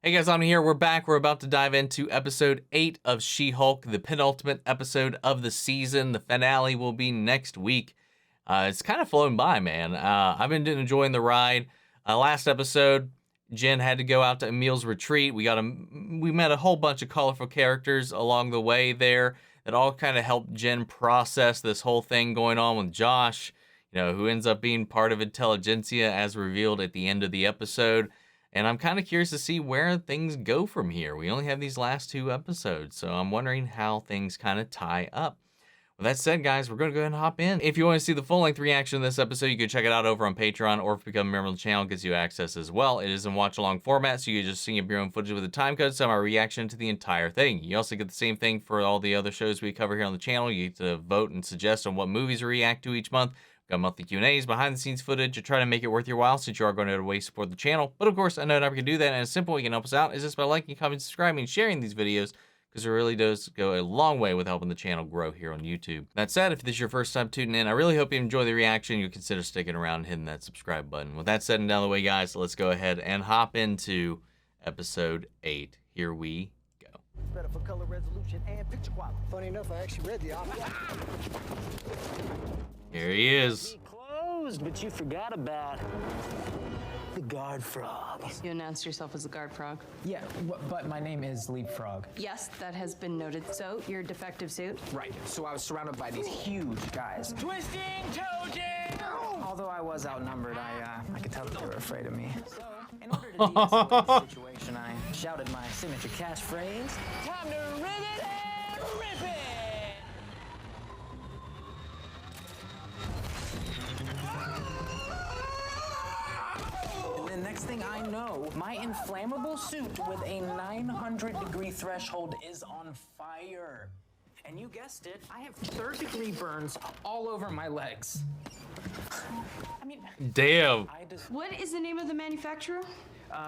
Hey guys, I'm here. We're back. We're about to dive into episode 8 of She-Hulk, the penultimate episode of the season. The finale will be next week. It's kind of flown by, man. I've been enjoying the ride. Last episode, Jen had to go out to Emil's retreat. We met a whole bunch of colorful characters along the way there that all kind of helped Jen process this whole thing going on with Josh, who ends up being part of Intelligentsia as revealed at the end of the episode. And I'm kind of curious to see where things go from here. We only have these last 2 episodes, so I'm wondering how things kind of tie up. With that said, guys, we're going to go ahead and hop in. If you want to see the full-length reaction to this episode, you can check it out over on Patreon, or if you become a member of the channel, it gives you access as well. It is in watch-along format, so you can just see your own footage with a time code, so my reaction to the entire thing. You also get the same thing for all the other shows we cover here on the channel. You get to vote and suggest on what movies we react to each month. Got monthly Q&As, behind-the-scenes footage to try to make it worth your while since you are going to way support the channel. But of course, I know never can do that, and it's simple. You can help us out is just by liking, commenting, subscribing, and sharing these videos, because it really does go a long way with helping the channel grow here on YouTube. That said, if this is your first time tuning in, I really hope you enjoy the reaction. You consider sticking around and hitting that subscribe button. With that said and down the way, guys, let's go ahead and hop into episode 8. Here we go. Better for color resolution and picture quality. Funny enough, I actually read the option. Here he is. Closed, but you forgot about the guard frog. You announced yourself as the guard frog. Yeah, but my name is Leapfrog. Yes, that has been noted. So, your defective suit? Right, so I was surrounded by these huge guys. Twisting Trojan! Although I was outnumbered, I could tell that they were afraid of me. So, in order to de-escalate the situation, I shouted my signature catchphrase. Time to ribbit and rip it! And the next thing I know, my inflammable suit with a 900-degree threshold is on fire. And you guessed it, I have third-degree burns all over my legs. I mean, Damn. What is the name of the manufacturer?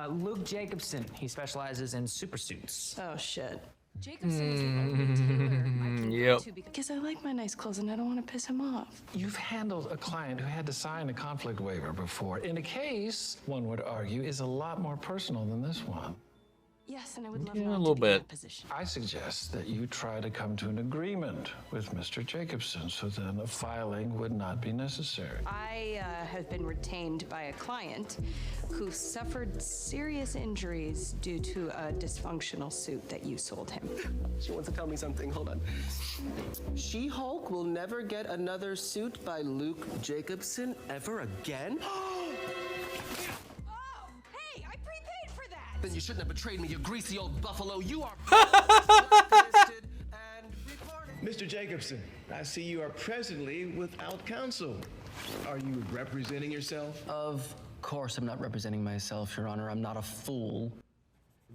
Luke Jacobson. He specializes in super suits. Oh, shit. Jacobson is the only tailor I can Yep. go to because I like my nice clothes and I don't want to piss him off. You've handled a client who had to sign a conflict waiver before, in a case, one would argue, is a lot more personal than this one. Yes, and I would love Yeah, not a little to be in bit. that position. I suggest that you try to come to an agreement with Mr. Jacobson, so then a filing would not be necessary. I have been retained by a client who suffered serious injuries due to a dysfunctional suit that you sold him. She wants to tell me something. Hold on. She-Hulk will never get another suit by Luke Jacobson ever again? Then you shouldn't have betrayed me, you greasy old buffalo. You are blacklisted and reported. Mr. Jacobson, I see you are presently without counsel. Are you representing yourself? Of course I'm not representing myself, Your Honor. I'm not a fool.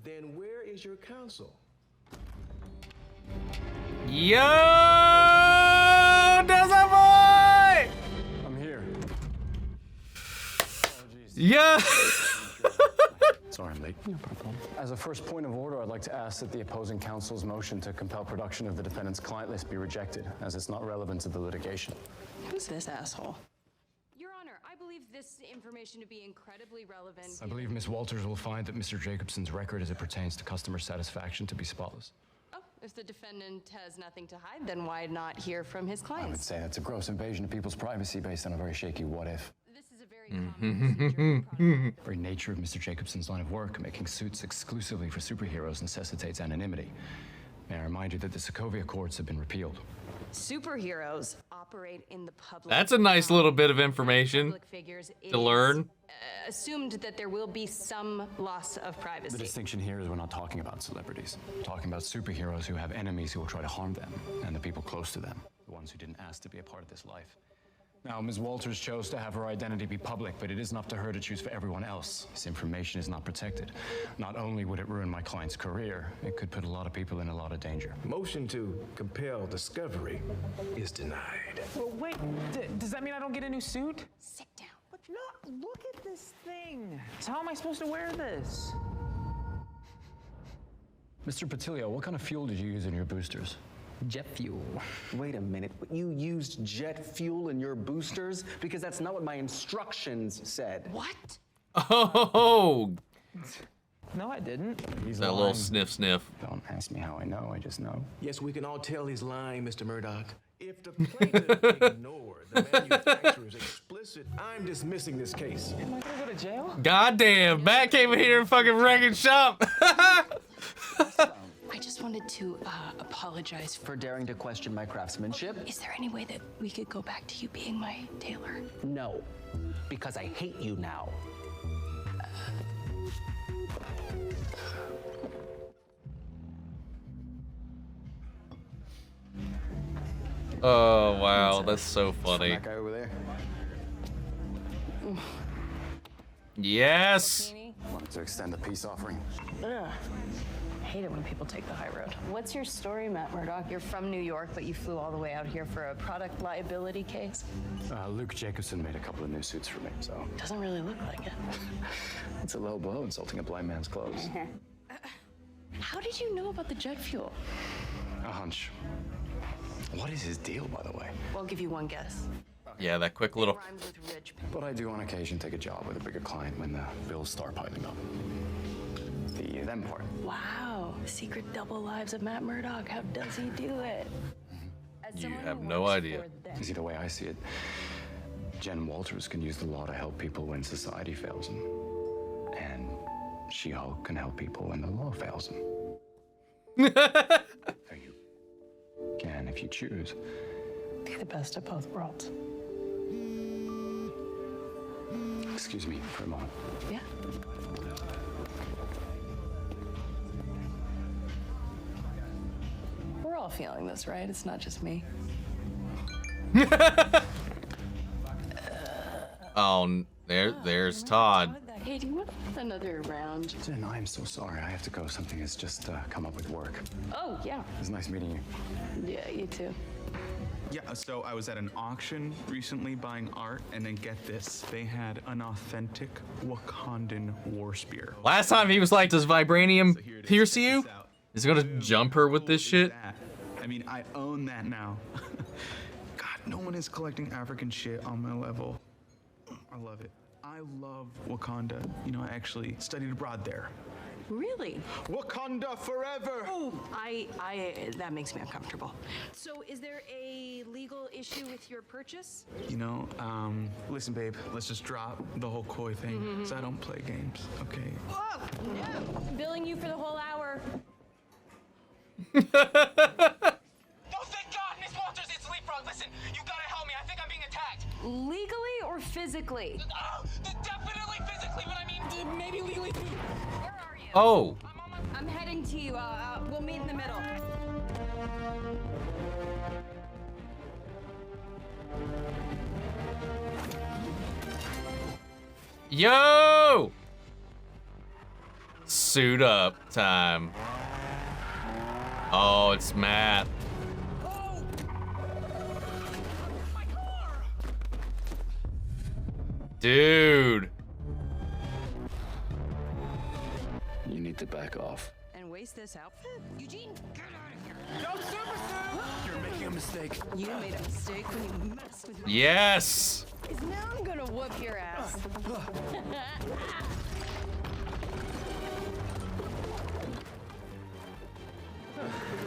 Then where is your counsel? Yo! Does that boy? I'm here. Yeah. Sorry I'm late. No problem. As a first point of order, I'd like to ask that the opposing counsel's motion to compel production of the defendant's client list be rejected, as it's not relevant to the litigation. Who's this asshole? Your Honor, I believe this information to be incredibly relevant. I believe Ms. Walters will find that Mr. Jacobson's record as it pertains to customer satisfaction to be spotless. Oh, if the defendant has nothing to hide, then why not hear from his I would clients? say that's a gross invasion of people's privacy based on a very shaky what if. This is a very common procedure. The very nature of Mr. Jacobson's line of work, making suits exclusively for superheroes, necessitates anonymity. May I remind you that the Sokovia courts have been repealed. Superheroes operate in the public. That's a nice little bit of information Public figures to learn. Assumed that there will be some loss of The privacy. distinction here is we're not talking about celebrities. We're talking about superheroes who have enemies who will try to harm them, and the people close to them, the ones who didn't ask to be a part of this life. Now, Ms. Walters chose to have her identity be public, but it isn't up to her to choose for everyone else. This information is not protected. Not only would it ruin my client's career, it could put a lot of people in a lot of danger. Motion to compel discovery is denied. Well, wait, does that mean I don't get a new suit? Sit down. But look at this thing. So how am I supposed to wear this? Mr. Patilio, what kind of fuel did you use in your boosters? Jet fuel. Wait a minute, you used jet fuel in your boosters? Because that's not what my instructions said. What? Oh. No, I didn't. He's That little sniff sniff. Don't ask me how I know, I just know. Yes, we can all tell he's lying, Mr. Murdoch. If the plaintiff ignored the manufacturer's explicit, I'm dismissing this case. Am I gonna go to jail? Goddamn, Matt came in here and fucking wrecking shop. I just wanted to apologize for. For daring to question my craftsmanship? Is there any way that we could go back to you being my tailor? No, because I hate you now. Oh wow, that's so funny. That guy over there. Yes. Wanted to extend the peace offering. Ugh. I hate it when people take the high road. What's your story, Matt Murdoch? You're from New York, but you flew all the way out here for a product liability case? Luke Jacobson made a couple of new suits for me, so. Doesn't really look like it. It's a low blow insulting a blind man's clothes. How did you know about the jet fuel? A hunch. What is his deal, by the way? I'll give you one guess. Yeah, that quick little. Rhymes with rich. But I do on occasion take a job with a bigger client when the bills start piling up. The them part. Wow, the secret double lives of Matt Murdoch. How does he do it? As You someone have who no works idea. for them- You see, the way I see it, Jen Walters can use the law to help people when society fails them. And She-Hulk can help people when the law fails them. So you can, if you choose. Be the best of both worlds. Excuse me for a moment. Yeah. We're all feeling this, right? It's not just me. Oh, there's Todd. Hey, do you want another round? Jen, I am so sorry. I have to go. Something has just come up with work. Oh, yeah. It was nice meeting you. Yeah, you too. Yeah, so I was at an auction recently buying art, and then get this, they had an authentic Wakandan war spear. Last time he was like, "Does vibranium So here it is. pierce Check you?" this out. Is he gonna jump her with this Cool shit? is that? I mean, I own that now. God, no one is collecting African shit on my level. I love it. I love Wakanda. You know, I actually studied abroad there. Really? Wakanda forever! That makes me uncomfortable. So is there a legal issue with your purchase? You know, listen, babe, let's just drop the whole koi thing, because I don't play games, okay? Whoa! No! Billing you for the whole hour. Oh, thank God, Miss Walters, it's Leapfrog. Listen, you gotta help me. I think I'm being attacked. Legally or physically? Oh, definitely physically, but I mean, maybe legally too. Where are you? Oh. I'm heading to you. We'll meet in the middle. Yo! Suit up time. Oh, it's Matt. Dude. You need to back off. And waste this outfit? Eugene, get out of here. No, super suit! You're making a mistake. You made a mistake when you messed with me. Yes. Because now I'm gonna whoop your ass.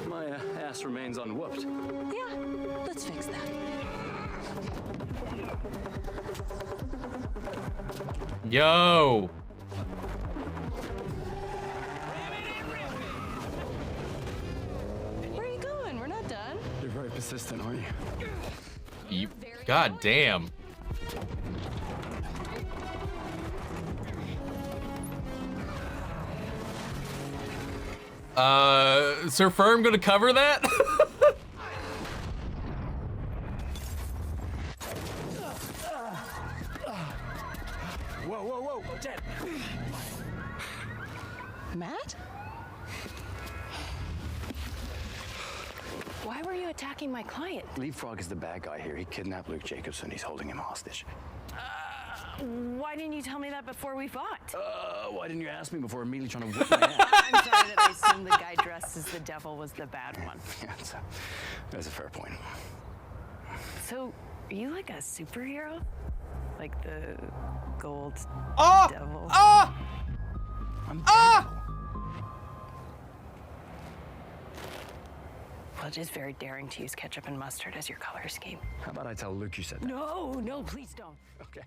My ass remains unwhooped. Yeah, let's fix that. Yo. Where are you going? We're not done. You're very persistent, aren't you? God damn. Sir Firm gonna cover that? Whoa, whoa, whoa, Jen. Matt? Why were you attacking my client? Leapfrog is the bad guy here. He kidnapped Luke Jacobson. He's holding him hostage. Why didn't you tell me that before we fought? Why didn't you ask me before immediately trying to whip my ass? I'm sorry that I assumed the guy dressed as the devil was the bad one. Yeah, that's a fair point. So, are you like a superhero? Like the gold Oh! devil? Oh! I'm Well, it is very daring to use ketchup and mustard as your color scheme. How about I tell Luke you said that? No, please don't. Okay.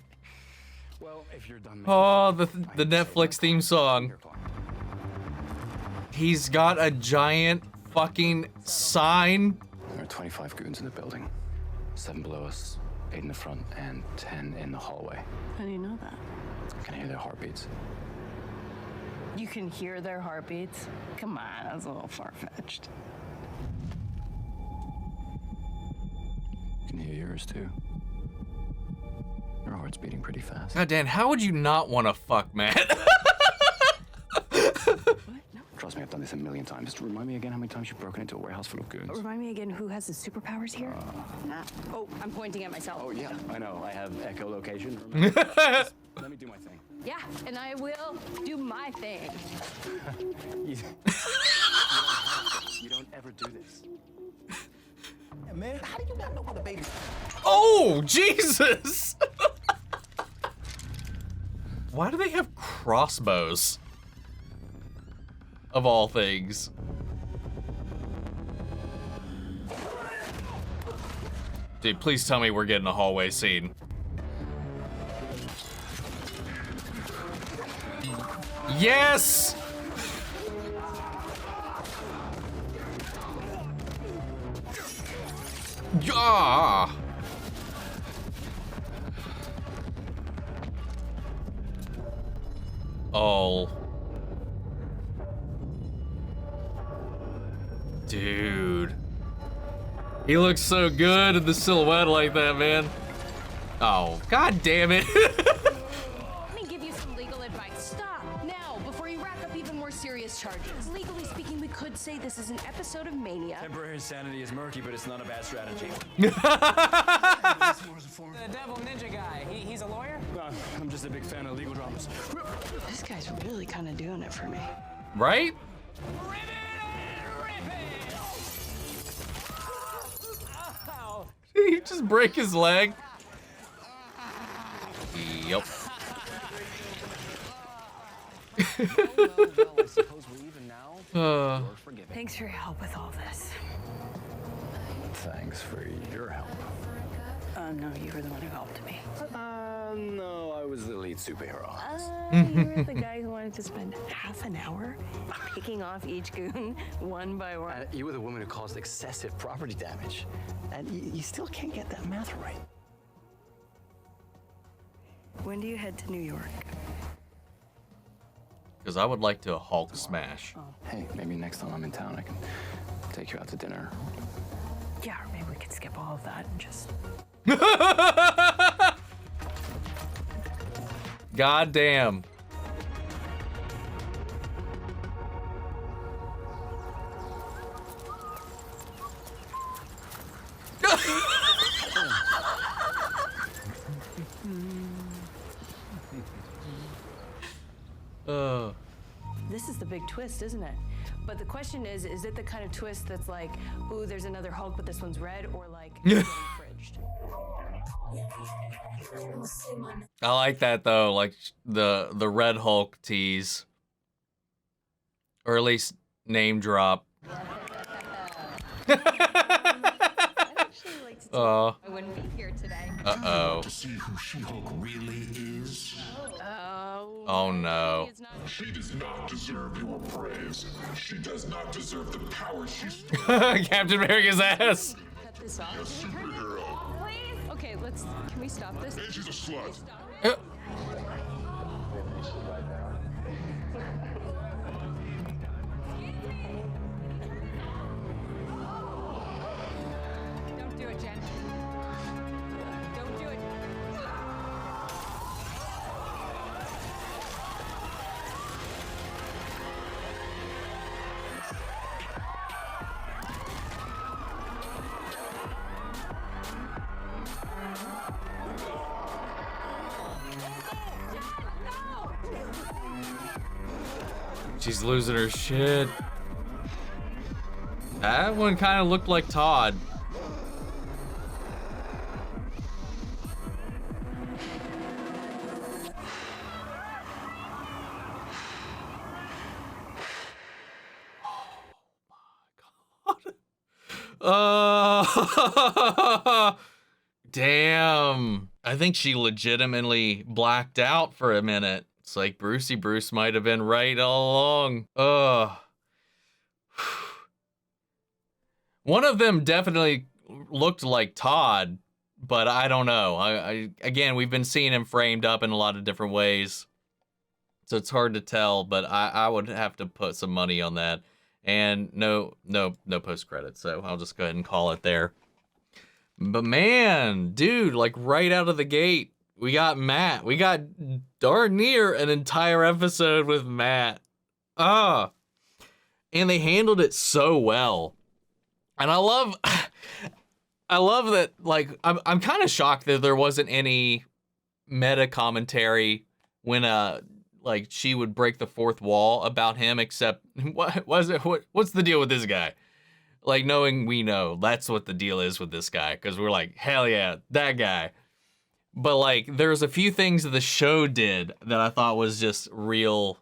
Well, if you're done. Oh, the Netflix theme song. He's got a giant fucking sign. There are 25 goons in the building. 7 below us, 8 in the front, and 10 in the hallway. How do you know that? I can hear their heartbeats. You can hear their heartbeats? Come on, that's a little far-fetched. I can hear yours too. Your heart's beating pretty fast. God damn, how would you not want to fuck Matt? Trust me, I've done this a million times. Just remind me again how many times you've broken into a warehouse full of goons. Remind me again who has the superpowers here? Oh, I'm pointing at myself. Oh yeah, I know. I have echolocation. Just let me do my thing. Yeah, and I will do my thing. You don't ever do this. Yeah, man, how do you not know what a baby? Oh, Jesus! Why do they have crossbows? Of all things. Dude, please tell me we're getting a hallway scene. Yes! Yeah! Oh. Dude. He looks so good in the silhouette like that, man. Oh, god damn it. Let me give you some legal advice. Stop now before you rack up even more serious charges. Legally speaking, we could say this is an episode of mania. Temporary insanity is murky, but it's not a bad strategy. The devil ninja guy. He's a lawyer? I'm just a big fan of legal dramas. This guy's really kind of doing it for me. Right? Did he just break his leg? Yep. Well, I suppose we're even now. You're forgiven. Thanks for your help with all this. Thanks for your help. No, you were the one who helped me. No, I was the lead superhero. You were the guy who wanted to spend half an hour picking off each goon one by one. You were the woman who caused excessive property damage. And you still can't get that math right. When do you head to New York? Because I would like to Hulk smash. Hey, maybe next time I'm in town, I can take you out to dinner. Yeah, or maybe we could skip all of that and just... God damn. This is the big twist, isn't it? But the question is it the kind of twist that's like, ooh, there's another Hulk, but this one's red, or like, getting fridged? I like that though, like the Red Hulk tease. Or at least name drop. I wouldn't be here today. Uh-oh. To see who She-Hulk really is. Oh no. She does not deserve your praise. She does not deserve the power she's Captain America's ass. Cut this off. a superhero. Please? Okay, can we stop this? And she's a slut. Don't do it, Jen. Don't do it. She's losing her shit. That one kind of looked like Todd. Damn. I think she legitimately blacked out for a minute. It's like Brucey Bruce might have been right all along. One of them definitely looked like Todd, but I don't know. I again, we've been seeing him framed up in a lot of different ways, so it's hard to tell, but I would have to put some money on that. And no post credits, so I'll just go ahead and call it there. But man, dude, like right out of the gate, we got Matt. We got darn near an entire episode with Matt. And they handled it so well. And I love that, like, I'm kind of shocked that there wasn't any meta commentary when like she would break the fourth wall about him, except what's the deal with this guy? Like, knowing we know that's what the deal is with this guy, because we're like, hell yeah, that guy. But like, there's a few things that the show did that I thought was just real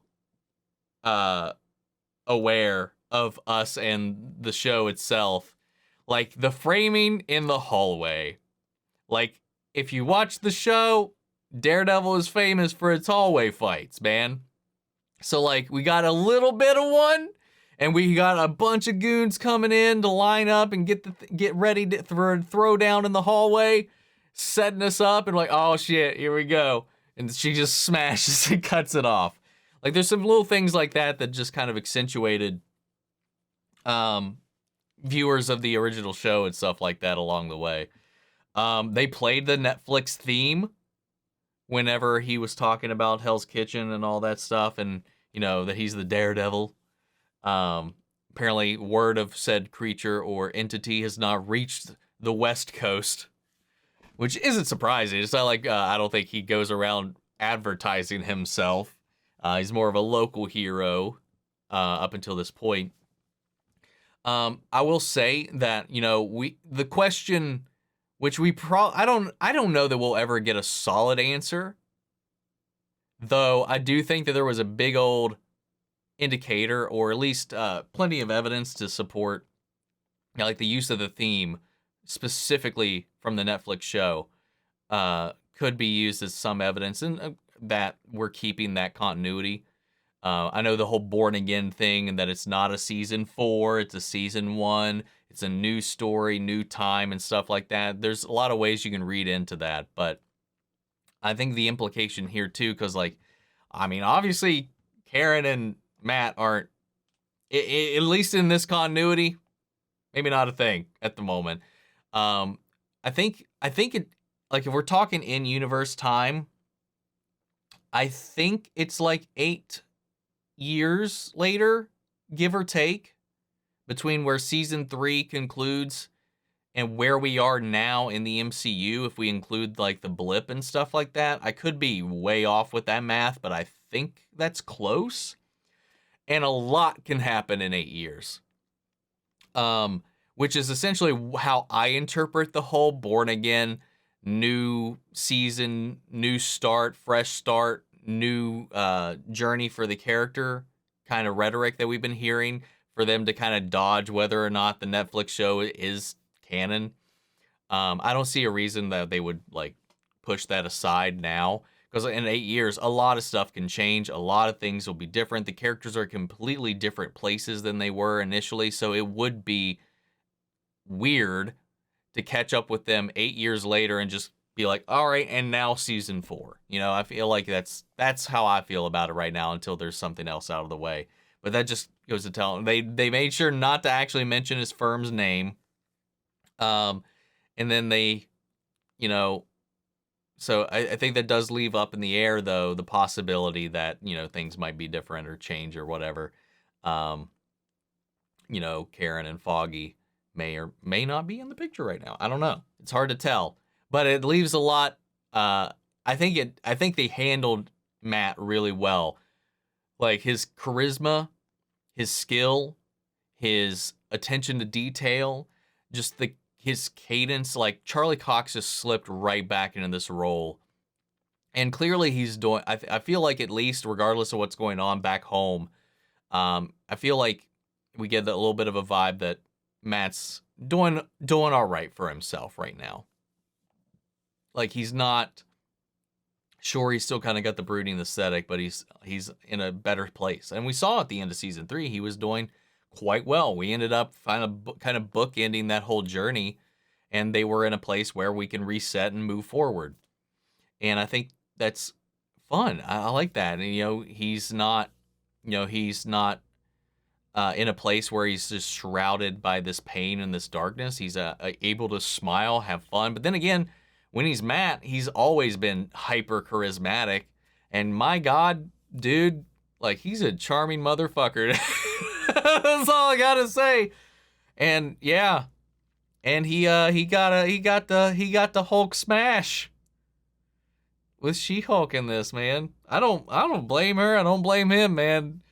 aware of us and the show itself. Like the framing in the hallway. Like, if you watch the show, Daredevil is famous for its hallway fights, man. So like, we got a little bit of one, and we got a bunch of goons coming in to line up and get ready to throw down in the hallway, setting us up, and like, oh shit, here we go. And she just smashes and cuts it off. Like, there's some little things like that that just kind of accentuated viewers of the original show and stuff like that along the way. They played the Netflix theme whenever he was talking about Hell's Kitchen and all that stuff, and you know that he's the Daredevil. Apparently, word of said creature or entity has not reached the West Coast, which isn't surprising. It's not like I don't think he goes around advertising himself. He's more of a local hero up until this point. I will say that, you know, the question, which I don't know that we'll ever get a solid answer, though I do think that there was a big old indicator, or at least plenty of evidence to support, you know, like the use of the theme specifically from the Netflix show could be used as some evidence, and that we're keeping that continuity. I know the whole Born Again thing, and that it's not a season 4, it's a season 1. It's a new story, new time, and stuff like that. There's a lot of ways you can read into that, but I think the implication here too, because like, I mean, obviously Karen and Matt aren't, at least in this continuity, maybe not a thing at the moment. I think it, like, if we're talking in-universe time, I think it's like 8 years later, give or take, between where season 3 concludes and where we are now in the MCU, if we include like the blip and stuff like that. I could be way off with that math, but I think that's close. And a lot can happen in 8 years. Which is essentially how I interpret the whole Born Again, new season, new start, fresh start, new journey for the character kind of rhetoric that we've been hearing, for them to kind of dodge whether or not the Netflix show is canon. I don't see a reason that they would like push that aside now, because in 8 years, a lot of stuff can change. A lot of things will be different. The characters are completely different places than they were initially, so it would be weird to catch up with them 8 years later and just be like, all right, and now season 4. You know, I feel like that's how I feel about it right now, until there's something else out of the way. But that just goes to tell them they made sure not to actually mention his firm's name. And then they, you know, so I think that does leave up in the air, though, the possibility that, you know, things might be different or change or whatever. You know, Karen and Foggy may or may not be in the picture right now. I don't know. It's hard to tell, but it leaves a lot. I think they handled Matt really well. Like his charisma, his skill, his attention to detail, just his cadence. Like, Charlie Cox just slipped right back into this role, and clearly he's doing. I feel like, at least regardless of what's going on back home, I feel like we get a little bit of a vibe that Matt's doing all right for himself right now. Like, he's not, sure, he's still kind of got the brooding aesthetic, but he's in a better place. And we saw at the end of season 3, he was doing quite well. We ended up kind of bookending that whole journey, and they were in a place where we can reset and move forward. And I think that's fun. I like that. And, you know, he's not in a place where he's just shrouded by this pain and this darkness. He's able to smile, have fun. But then again, when he's Matt, he's always been hyper charismatic. And my God, dude, like, he's a charming motherfucker. That's all I gotta say. And yeah, and he got the Hulk smash with She-Hulk in this, man. I don't blame her. I don't blame him, man.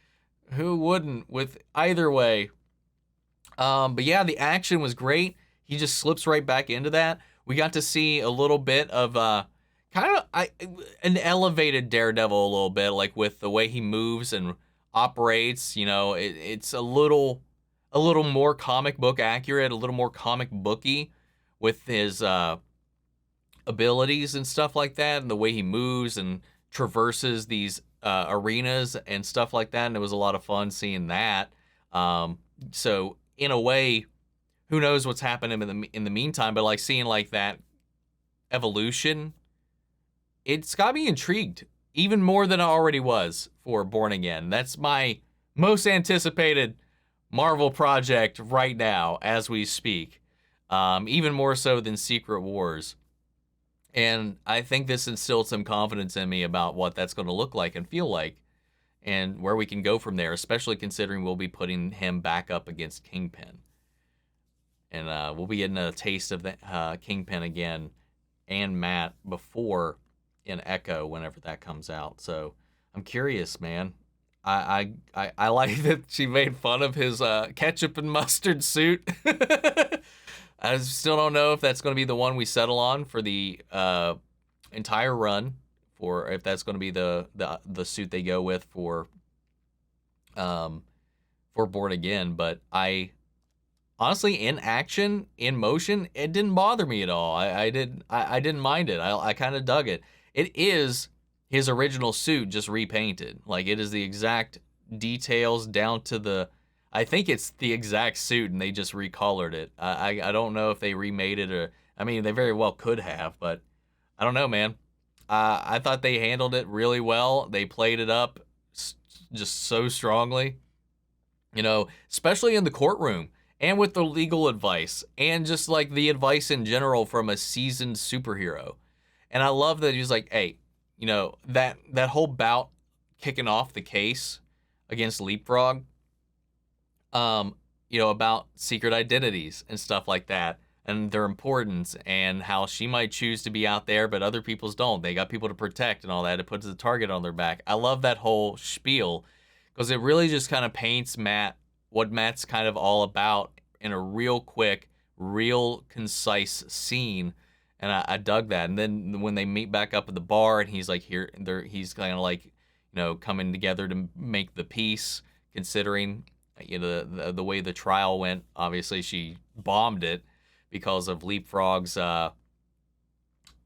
Who wouldn't with either way? But yeah, the action was great. He just slips right back into that. We got to see a little bit of an elevated Daredevil a little bit, like with the way he moves and operates. You know, it's a little more comic book accurate, a little more comic booky with his abilities and stuff like that, and the way he moves and traverses these arenas and stuff like that. And it was a lot of fun seeing that. So in a way, who knows what's happening in the meantime, but like seeing like that evolution, it's got me intrigued even more than I already was for Born Again. That's my most anticipated Marvel project right now as we speak, even more so than Secret Wars. And I think this instilled some confidence in me about what that's going to look like and feel like and where we can go from there, especially considering we'll be putting him back up against Kingpin. And we'll be getting a taste of the Kingpin again and Matt before in Echo whenever that comes out. So I'm curious, man. I like that she made fun of his ketchup and mustard suit. I still don't know if that's going to be the one we settle on for the entire run, or if that's going to be the suit they go with for Born Again. But I honestly, in action, in motion, it didn't bother me at all. I didn't mind it. I kind of dug it. It is his original suit just repainted. Like, it is the exact details down to the, I think it's the exact suit and they just recolored it. I don't know if they remade it, or, I mean, they very well could have, but I don't know, man. I thought they handled it really well. They played it up just so strongly, you know, especially in the courtroom and with the legal advice and just like the advice in general from a seasoned superhero. And I love that he's like, hey, you know, that whole bout kicking off the case against Leapfrog, you know, about secret identities and stuff like that and their importance and how she might choose to be out there, but other people's don't. They got people to protect and all that. It puts the target on their back. I love that whole spiel because it really just kind of paints what Matt's kind of all about in a real quick, real concise scene. And I dug that. And then when they meet back up at the bar and he's like he's kind of like, you know, coming together to make the peace, considering, you know, the way the trial went. Obviously, she bombed it because of Leapfrog's, I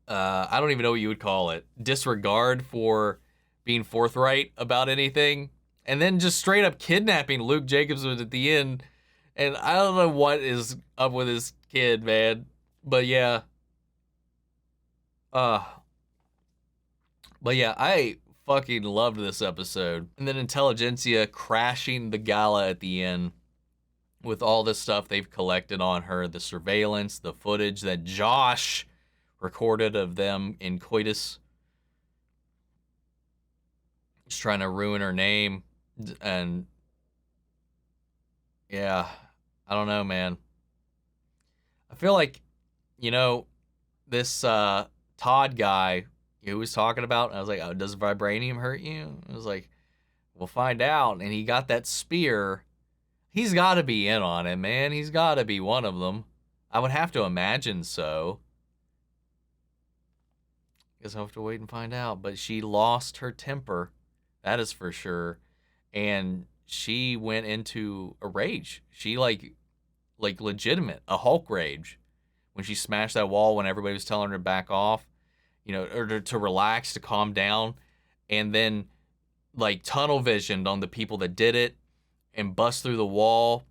don't even know what you would call it, disregard for being forthright about anything. And then just straight up kidnapping Luke Jacobson at the end. And I don't know what is up with this kid, man. But yeah. But yeah, I fucking loved this episode. And then Intelligentsia crashing the gala at the end with all this stuff they've collected on her, the surveillance, the footage that Josh recorded of them in coitus, just trying to ruin her name. And yeah, I don't know, man. I feel like, you know, this Todd guy who was talking about, I was like, oh, does vibranium hurt you? I was like, we'll find out. And he got that spear. He's got to be in on it, man. He's got to be one of them. I would have to imagine so. Guess I'll have to wait and find out. But she lost her temper. That is for sure. And she went into a rage. She, like, like legitimate, a Hulk rage. When she smashed that wall when everybody was telling her to back off, you know, or to relax, to calm down, and then like tunnel visioned on the people that did it and bust through the wall.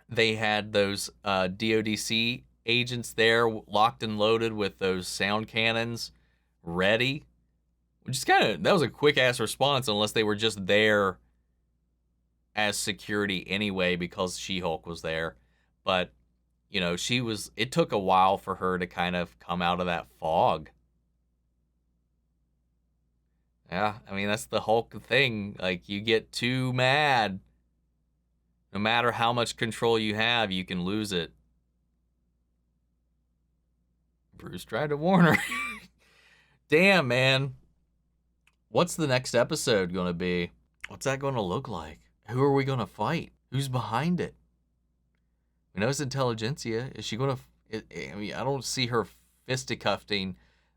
They had those DODC agents there locked and loaded with those sound cannons ready, which is that was a quick ass response, unless they were just there as security anyway because She-Hulk was there. But you know, it took a while for her to kind of come out of that fog. Yeah, I mean, that's the Hulk thing. Like, you get too mad. No matter how much control you have, you can lose it. Bruce tried to warn her. Damn, man. What's the next episode going to be? What's that going to look like? Who are we going to fight? Who's behind it? We know it's intelligentsia. Is she going to... I mean, I don't see her fisticuffing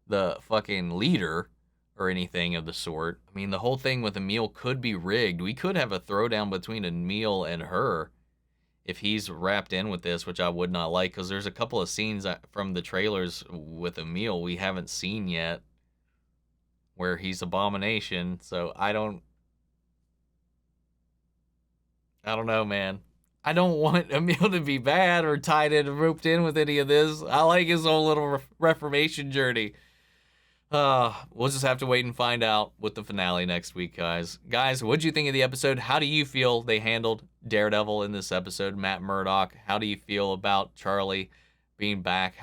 the fucking leader or anything of the sort. I mean, the whole thing with Emil could be rigged. We could have a throwdown between Emil and her if he's wrapped in with this, which I would not like, because there's a couple of scenes from the trailers with Emil we haven't seen yet where he's Abomination. So I don't know, man. I don't want Emil to be bad or tied in and roped in with any of this. I like his whole little reformation journey. We'll just have to wait and find out with the finale next week, guys. Guys, what'd you think of the episode? How do you feel they handled Daredevil in this episode? Matt Murdock, how do you feel about Charlie being back?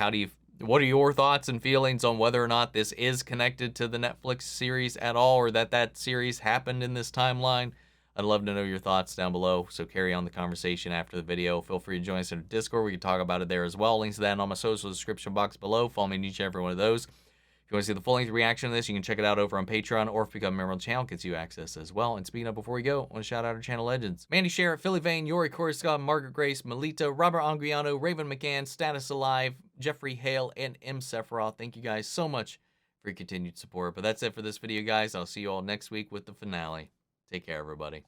What are your thoughts and feelings on whether or not this is connected to the Netflix series at all, or that series happened in this timeline? I'd love to know your thoughts down below, so carry on the conversation after the video. Feel free to join us in our Discord. We can talk about it there as well. Links to that in all my social description box below. Follow me in each and every one of those. If you want to see the full-length reaction to this, you can check it out over on Patreon, or if you become a member of the channel, it gets you access as well. And speaking of, before we go, I want to shout out our channel legends: Mandy Sherritt, Philly Vane, Yori Korsgaard, Margaret Grace, Melita, Robert Angriano, Raven McCann, Status Alive, Jeffrey Hale, and M. Sephiroth. Thank you guys so much for your continued support. But that's it for this video, guys. I'll see you all next week with the finale. Take care, everybody.